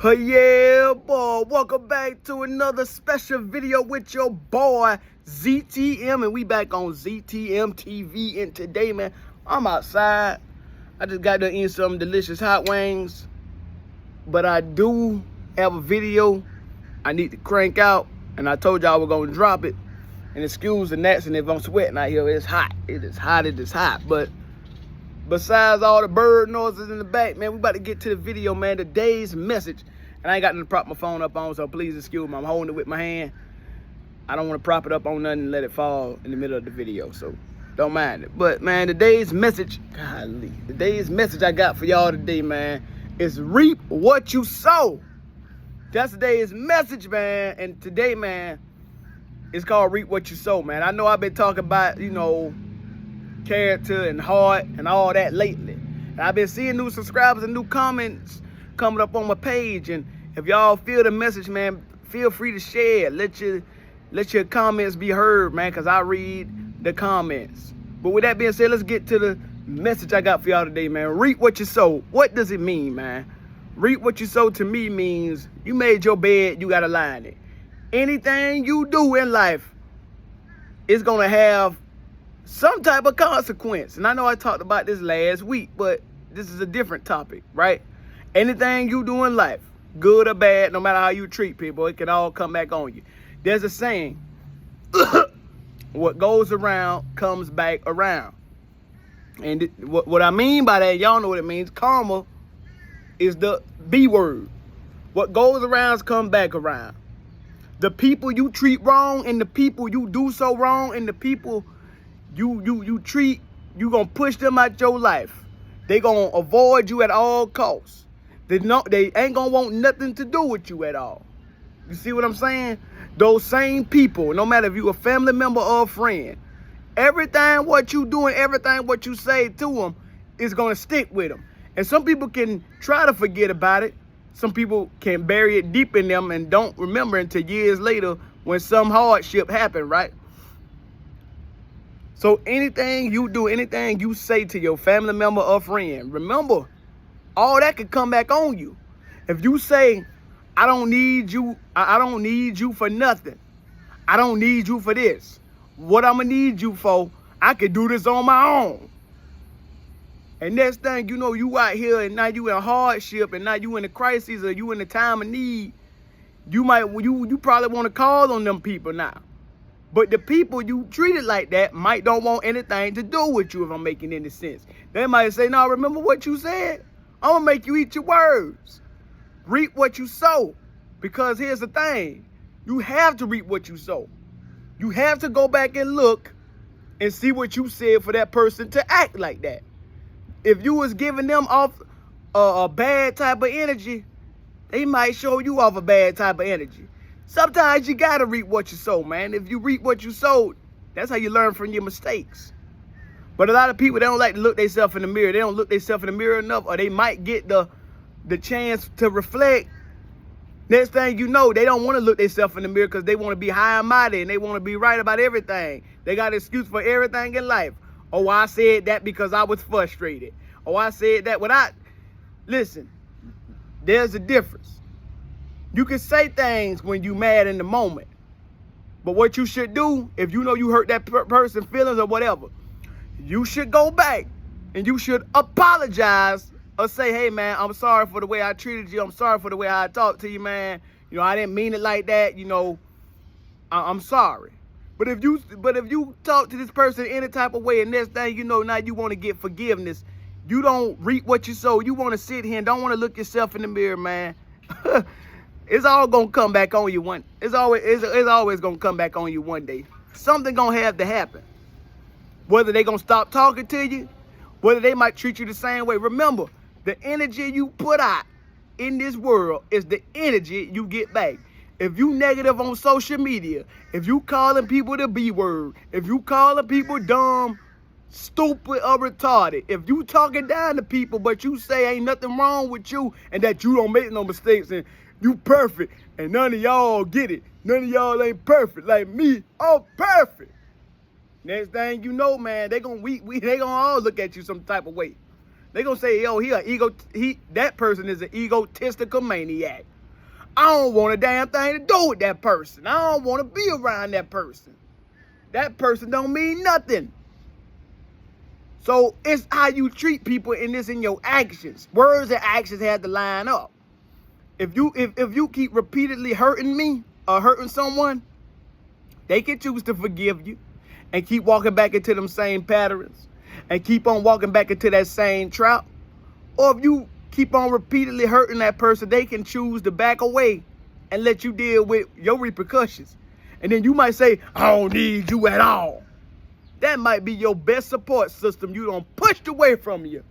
Hey, yeah, boy, welcome back to another special video with your boy ZTM, and we back on ZTM TV. And today, man, I'm outside. I just got to eat some delicious hot wings, but I do have a video I need to crank out, and I told y'all we're gonna drop it. And excuse the gnats, and if I'm sweating out here, it's hot. It is hot. But besides all the bird noises in the back, man, we about to get to the video, man. Today's message. And I ain't got nothing to prop my phone up on, so please excuse me. I'm holding it with my hand. I don't want to prop it up on nothing and let it fall in the middle of the video, so don't mind it. But, man, today's message, golly, today's message I got for y'all today, man, is reap what you sow. That's today's message, man. And today, man, it's called reap what you sow, man. I know I've been talking about, character and heart and all that lately. And I've been seeing new subscribers and new comments coming up on my page. And if y'all feel the message, man, feel free to share. Let your comments be heard, man, because I read the comments. But with that being said, let's get to the message I got for y'all today, man. Reap what you sow. What does it mean, man? Reap what you sow to me means you made your bed, you got to lie in it. Anything you do in life is going to have some type of consequence. And I know I talked about this last week, but this is a different topic, right? Anything you do in life, good or bad, no matter how you treat people, it can all come back on you. There's a saying, what goes around comes back around. And what I mean by that, y'all know what it means. Karma is the B word. What goes around comes back around. The people you treat wrong and the people you do so wrong and the people you treat, you gonna push them out your life. They gonna avoid you at all costs. They ain't gonna want nothing to do with you at all. You see what I'm saying? Those same people, no matter if you a family member or a friend, everything what you do and everything what you say to them is gonna stick with them. And some people can try to forget about it. Some people can bury it deep in them and don't remember until years later when some hardship happened, right? So anything you do, anything you say to your family member or friend, remember, all that could come back on you. If you say, I don't need you for nothing. I don't need you for this. What I'm gonna need you for, I could do this on my own. And next thing you know, you out here and now you in hardship and now you in a crisis or you in a time of need. You probably want to call on them people now. But the people you treated like that might don't want anything to do with you, if I'm making any sense. They might say, no, remember what you said? I'm going to make you eat your words. Reap what you sow. Because here's the thing. You have to reap what you sow. You have to go back and look and see what you said for that person to act like that. If you was giving them off a bad type of energy, they might show you off a bad type of energy. Sometimes you got to reap what you sow, man. If you reap what you sowed, that's how you learn from your mistakes. But a lot of people, they don't like to look themselves in the mirror. They don't look themselves in the mirror enough, or they might get the chance to reflect. Next thing you know, they don't want to look themselves in the mirror because they want to be high and mighty and they want to be right about everything. They got an excuse for everything in life. Oh, I said that because I was frustrated. Oh, I said that listen, there's a difference. You can say things when you mad in the moment. But what you should do, if you know you hurt that person's feelings or whatever, you should go back and you should apologize or say, hey, man, I'm sorry for the way I treated you. I'm sorry for the way I talked to you, man. I didn't mean it like that. I'm sorry. But if you talk to this person any type of way and next thing you know, now you want to get forgiveness, you don't reap what you sow. You want to sit here and don't want to look yourself in the mirror, man. It's all gonna come back on you it's always gonna come back on you one day. Something gonna have to happen. Whether they gonna stop talking to you, whether they might treat you the same way. Remember, the energy you put out in this world is the energy you get back. If you negative on social media, if you calling people the B word, if you calling people dumb, stupid, or retarded, if you talking down to people but you say ain't nothing wrong with you and that you don't make no mistakes and you perfect and none of y'all get it, none of y'all ain't perfect like me, I'm perfect. Next thing you know, man, they gonna all look at you some type of way. They gonna say, yo, that person is an egotistical maniac. I don't want a damn thing to do with that person. I don't want to be around that person. That person don't mean nothing. So it's how you treat people, and this in your actions. Words and actions have to line up. If you keep repeatedly hurting me or hurting someone, they can choose to forgive you and keep walking back into them same patterns and keep on walking back into that same trap. Or if you keep on repeatedly hurting that person, they can choose to back away and let you deal with your repercussions. And then you might say, I don't need you at all. That might be your best support system you don't pushed away from you.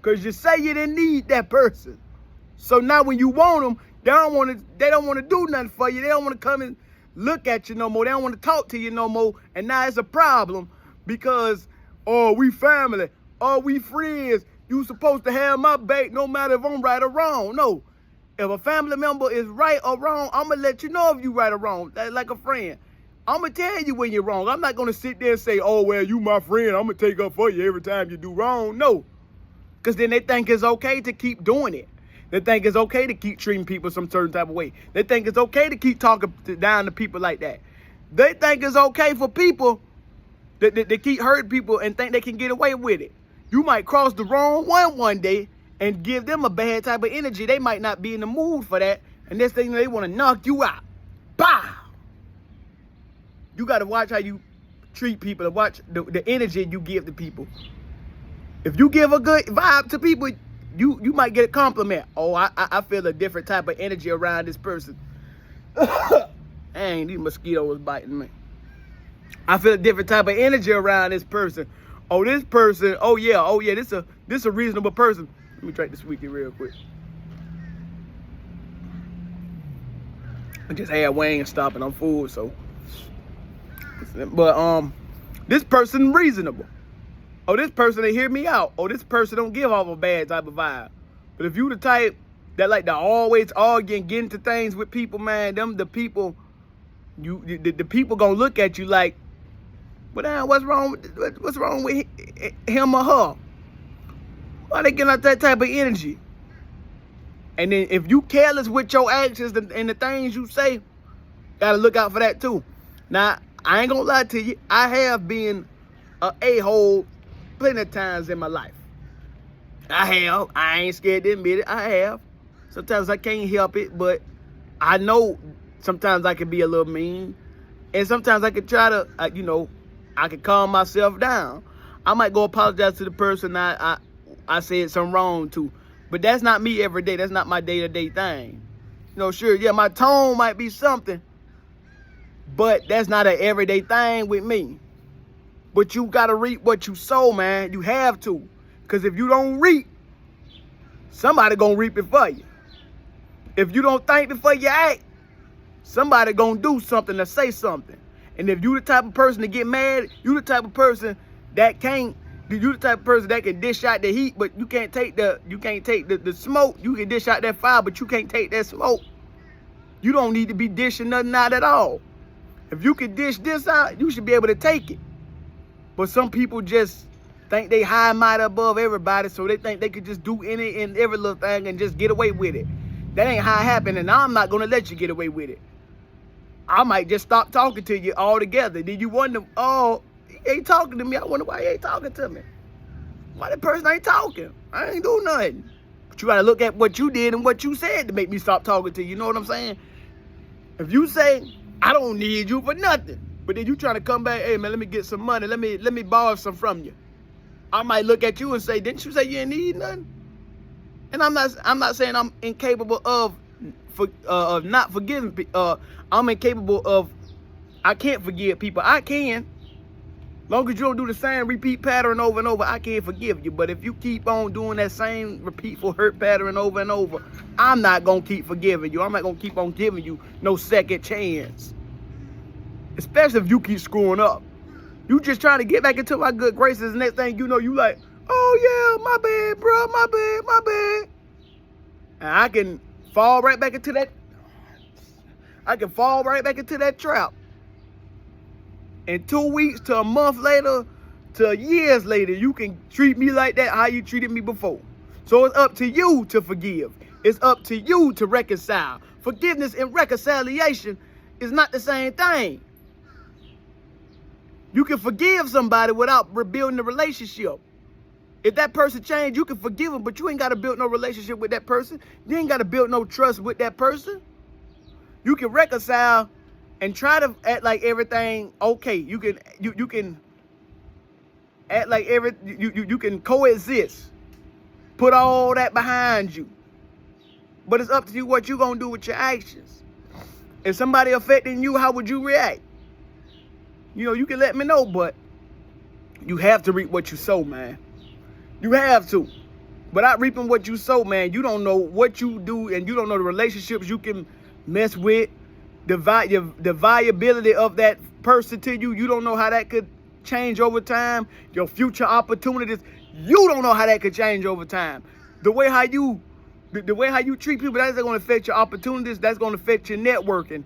Because you say you didn't need that person. So now when you want them, they don't want to do nothing for you. They don't want to come and look at you no more. They don't want to talk to you no more. And now it's a problem because, oh, we family. Oh, we friends. You supposed to have my back no matter if I'm right or wrong. No. If a family member is right or wrong, I'm going to let you know if you right or wrong. That's like a friend. I'm going to tell you when you're wrong. I'm not going to sit there and say, oh, well, you my friend. I'm going to take up for you every time you do wrong. No. Because then they think it's okay to keep doing it. They think it's okay to keep treating people some certain type of way. They think it's okay to keep talking down to people like that. They think it's okay for people that keep hurting people and think they can get away with it. You might cross the wrong one day and give them a bad type of energy. They might not be in the mood for that. And this thing, they want to knock you out. Bah! You got to watch how you treat people and watch the energy you give to people. If you give a good vibe to people, you might get a compliment. Oh, I feel a different type of energy around this person. Dang, these mosquitoes biting me. I feel a different type of energy around this person. Oh, this person, oh yeah, this a reasonable person. Let me drink this wiki real quick. I just had Wayne stopping on food, so. But this person reasonable. Oh, this person they hear me out. Oh, this person don't give off a bad type of vibe. But if you the type that like to always argue and get into things with people, man, the people gonna look at you like, but damn, what's wrong with him or her? Why they getting out that type of energy? And then if you careless with your actions and the things you say, gotta look out for that too. Now, I ain't gonna lie to you. I have been a a-hole plenty of times in my life. I have. I ain't scared to admit it. I have. Sometimes I can't help it, but I know sometimes I can be a little mean. And sometimes I can try to, I can calm myself down. I might go apologize to the person I said something wrong to. But that's not me every day. That's not my day-to-day thing. Sure, yeah, my tone might be something, but that's not an everyday thing with me. But you got to reap what you sow, man. You have to. Because if you don't reap, somebody going to reap it for you. If you don't think before you act, somebody going to do something or say something. And if you the type of person to get mad, you the type of person that you the type of person that can dish out the heat, but you can't take the smoke. You can dish out that fire, but you can't take that smoke. You don't need to be dishing nothing out at all. If you can dish this out, you should be able to take it. But some people just think they high and mighty above everybody, so they think they could just do any and every little thing and just get away with it. That ain't how it happened, and I'm not gonna let you get away with it. I might just stop talking to you altogether. Then you wonder, oh, he ain't talking to me. I wonder why he ain't talking to me. Why that person ain't talking? I ain't doing nothing. But you gotta look at what you did and what you said to make me stop talking to you. You know what I'm saying? If you say, I don't need you for nothing, but then you trying to come back, hey man, let me get some money. Let me borrow some from you. I might look at you and say, didn't you say you didn't need nothing? And I'm not saying I'm incapable of not forgiving. I'm incapable of. I can't forgive people. I can. Long as you don't do the same repeat pattern over and over, I can't forgive you. But if you keep on doing that same repeatful hurt pattern over and over, I'm not going to keep forgiving you. I'm not going to keep on giving you no second chance. Especially if you keep screwing up. You just trying to get back into my good graces, and next thing you know, you like, oh yeah, my bad, bro, my bad. And I can fall right back into that. Trap. And 2 weeks to a month later to years later, you can treat me like that how you treated me before. So it's up to you to forgive. It's up to you to reconcile. Forgiveness and reconciliation is not the same thing. You can forgive somebody without rebuilding the relationship. If that person changed, you can forgive them, but you ain't got to build no relationship with that person. You ain't got to build no trust with that person. You can reconcile and try to act like everything okay. You can act like you can coexist. Put all that behind you. But it's up to you what you gonna do with your actions. If somebody affecting you, how would you react? You can let me know, but you have to reap what you sow, man. You have to. Without reaping what you sow, man, you don't know what you do, and you don't know the relationships you can mess with, the viability of that person to you. You don't know how that could change over time. Your future opportunities, you don't know how that could change over time. The way how you treat people, that's going to affect your opportunities. That's going to affect your networking.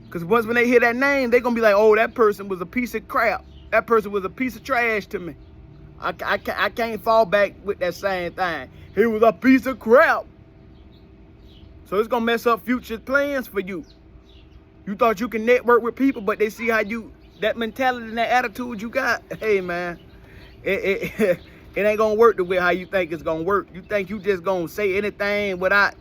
Because once when they hear that name, they're going to be like, oh, that person was a piece of crap. That person was a piece of trash to me. I can't fall back with that same thing. He was a piece of crap. So it's going to mess up future plans for you. You thought you can network with people, but they see how that mentality and that attitude you got. Hey, man, it ain't going to work the way how you think it's going to work. You think you just going to say anything without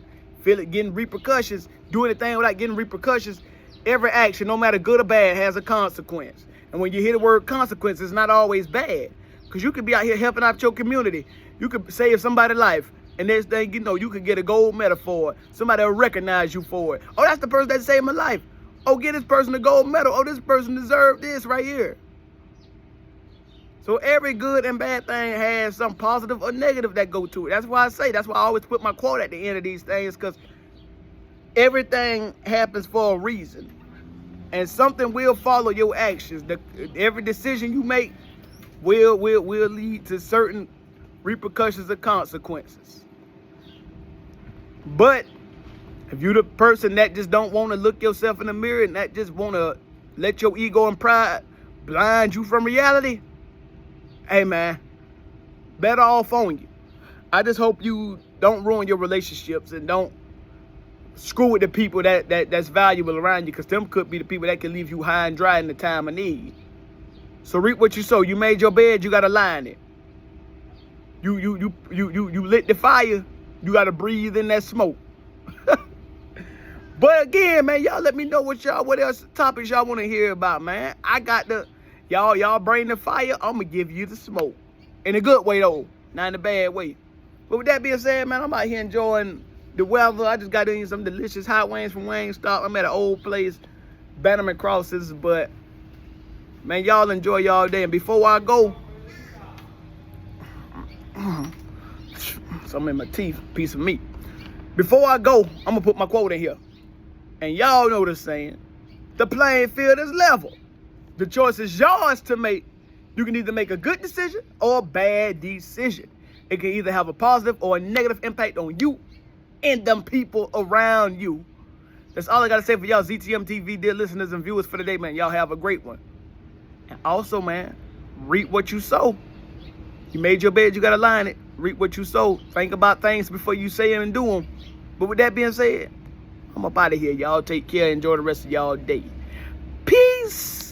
getting repercussions, do anything without getting repercussions. Every action, no matter good or bad, has a consequence. And when you hear the word consequence, it's not always bad. Because you could be out here helping out your community. You could save somebody's life. And next thing you know, you could get a gold medal for it. Somebody will recognize you for it. Oh, that's the person that saved my life. Oh, get this person a gold medal. Oh, this person deserved this right here. So every good and bad thing has some positive or negative that go to it. That's why I always put my quote at the end of these things, because everything happens for a reason. And something will follow your actions. Every decision you make will lead to certain repercussions or consequences. But if you're the person that just don't want to look yourself in the mirror and that just want to let your ego and pride blind you from reality, hey, man, better off on you. I just hope you don't ruin your relationships and don't screw with the people that's valuable around you, because them could be the people that can leave you high and dry in the time of need. So reap what you sow. You made your bed, you gotta lie in it. You lit the fire, you gotta breathe in that smoke. But again, man, y'all let me know what else topics y'all want to hear about, man. I got y'all bring the fire, I'ma give you the smoke. In a good way though, not in a bad way. But with that being said, man, I'm out here enjoying the weather. I just got in some delicious hot wings from Wingstop. I'm at an old place, Bannerman Crosses. But man, y'all enjoy y'all day. And before I go, something in my teeth, piece of meat. Before I go, I'm gonna put my quote in here. And y'all know the saying, the playing field is level. The choice is yours to make. You can either make a good decision or a bad decision. It can either have a positive or a negative impact on you and them people around you. That's all I gotta say for y'all ZTM TV dear listeners and viewers for today, man. Y'all have a great one. And also, man, reap what you sow. You made your bed, you gotta lie in it. Reap what you sow. Think about things before you say them and do them. But with that being said, I'm up out of here. Y'all take care. Enjoy the rest of y'all day. Peace.